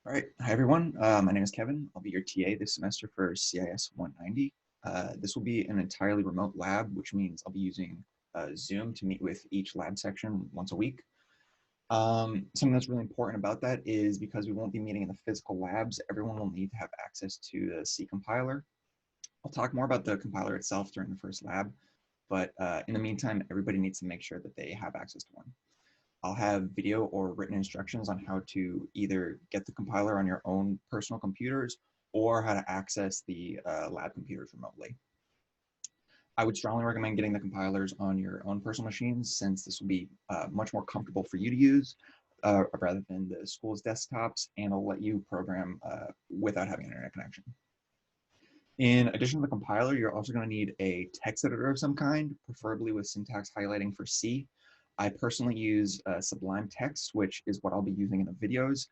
All right. Hi, everyone. My name is Kevin. I'll be your TA this semester for CIS 190. This will be an entirely remote lab, which means I'll be using Zoom to meet with each lab section once a week. Something that's really important about that is because we won't be meeting in the physical labs, everyone will need to have access to the C compiler. I'll talk more about the compiler itself during the first lab, but in the meantime, everybody needs to make sure that they have access to one. I'll have video or written instructions on how to either get the compiler on your own personal computers or how to access the lab computers remotely. I would strongly recommend getting the compilers on your own personal machines, since this will be much more comfortable for you to use rather than the school's desktops, and it'll let you program without having an internet connection. In addition to the compiler, you're also going to need a text editor of some kind, preferably with syntax highlighting for C. I personally use Sublime Text, which is what I'll be using in the videos,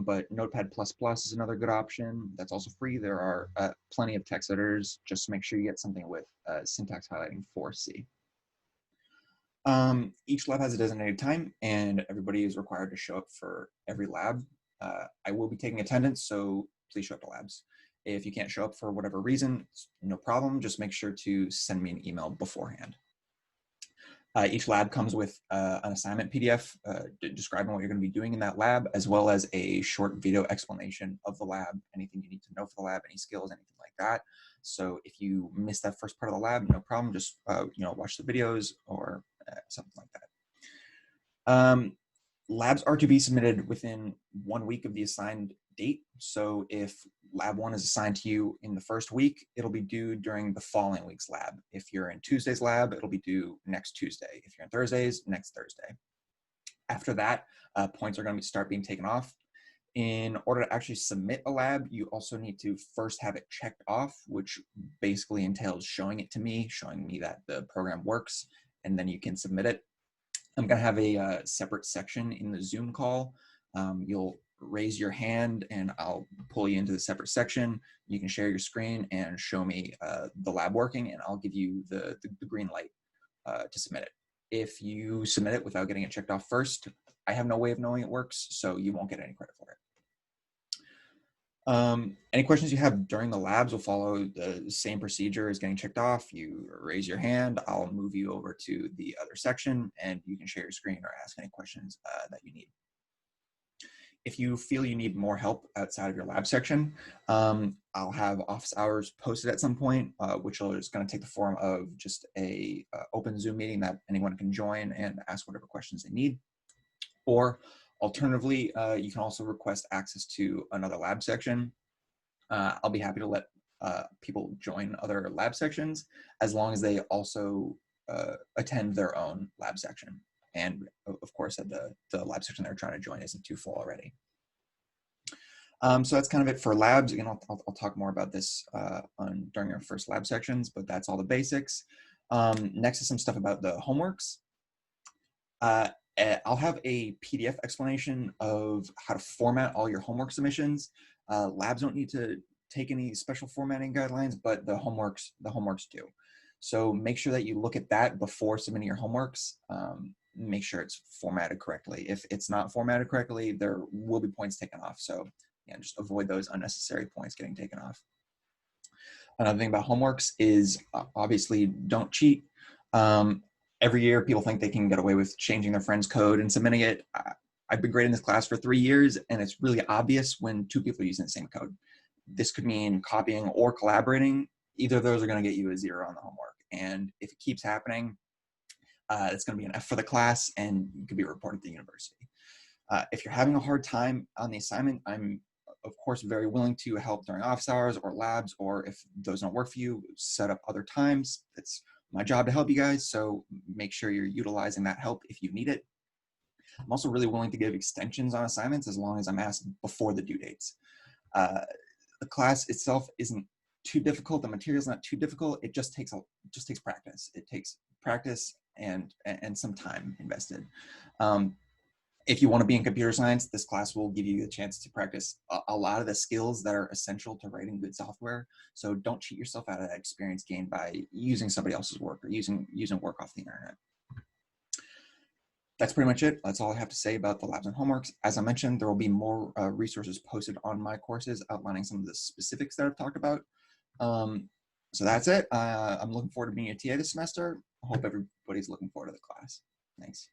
but Notepad++ is another good option. That's also free. There are plenty of text editors. Just make sure you get something with syntax highlighting for C. Each lab has a designated time, and everybody is required to show up for every lab. I will be taking attendance, so please show up to labs. If you can't show up for whatever reason, no problem. Just make sure to send me an email beforehand. Each lab comes with an assignment PDF describing what you're going to be doing in that lab, as well as a short video explanation of the lab, anything you need to know for the lab, any skills, anything like that. So if you miss that first part of the lab, no problem. Just watch the videos or something like that. Labs are to be submitted within 1 week of the assigned date. So if lab 1 is assigned to you in the first week, it'll be due during the following week's lab. If you're in Tuesday's lab, it'll be due next Tuesday. If you're in Thursday's, next Thursday. After that, points are going to start being taken off. In order to actually submit a lab, you also need to first have it checked off, which basically entails showing it to me, showing me that the program works, and then you can submit it. I'm going to have a separate section in the Zoom call. You'll raise your hand and I'll pull you into the separate section. You can share your screen and show me the lab working, and I'll give you the green light to submit it. If you submit it without getting it checked off first, I have no way of knowing it works, so you won't get any credit for it. Any questions you have during the labs will follow the same procedure as getting checked off. You raise your hand, I'll move you over to the other section, and you can share your screen or ask any questions that you need. If you feel you need more help outside of your lab section, I'll have office hours posted at some point, which is going to take the form of just a open Zoom meeting that anyone can join and ask whatever questions they need. Or alternatively, you can also request access to another lab section. I'll be happy to let people join other lab sections as long as they also attend their own lab section. And of course, that the lab section they're trying to join isn't too full already. So that's kind of it for labs. Again, I'll talk more about this during our first lab sections, but that's all the basics. Next is some stuff about the homeworks. I'll have a PDF explanation of how to format all your homework submissions. Labs don't need to take any special formatting guidelines, but the homeworks do. So make sure that you look at that before submitting your homeworks. Make sure it's formatted correctly. If it's not formatted correctly, there will be points taken off. So yeah, just avoid those unnecessary points getting taken off. Another thing about homeworks is obviously don't cheat. Every year people think they can get away with changing their friend's code and submitting it. I've been grading this class for 3 years, and it's really obvious when 2 people are using the same code. This could mean copying or collaborating. Either of those are going to get you a 0 on the homework. And if it keeps happening, it's going to be an F for the class, and you could be reported to the university. If you're having a hard time on the assignment, I'm of course very willing to help during office hours or labs, or if those don't work for you, set up other times. It's my job to help you guys, so make sure you're utilizing that help if you need it. I'm also really willing to give extensions on assignments as long as I'm asked before the due dates. The class itself isn't too difficult. The material's not too difficult. It just takes practice. It takes practice and some time invested. If you want to be in computer science, this class will give you a chance to practice a lot of the skills that are essential to writing good software. So don't cheat yourself out of that experience gained by using somebody else's work or using work off the internet. That's pretty much it. That's all I have to say about the labs and homeworks. As I mentioned, there will be more resources posted on my courses outlining some of the specifics that I've talked about. So that's it. I'm looking forward to being a TA this semester. I hope everybody's looking forward to the class. Thanks.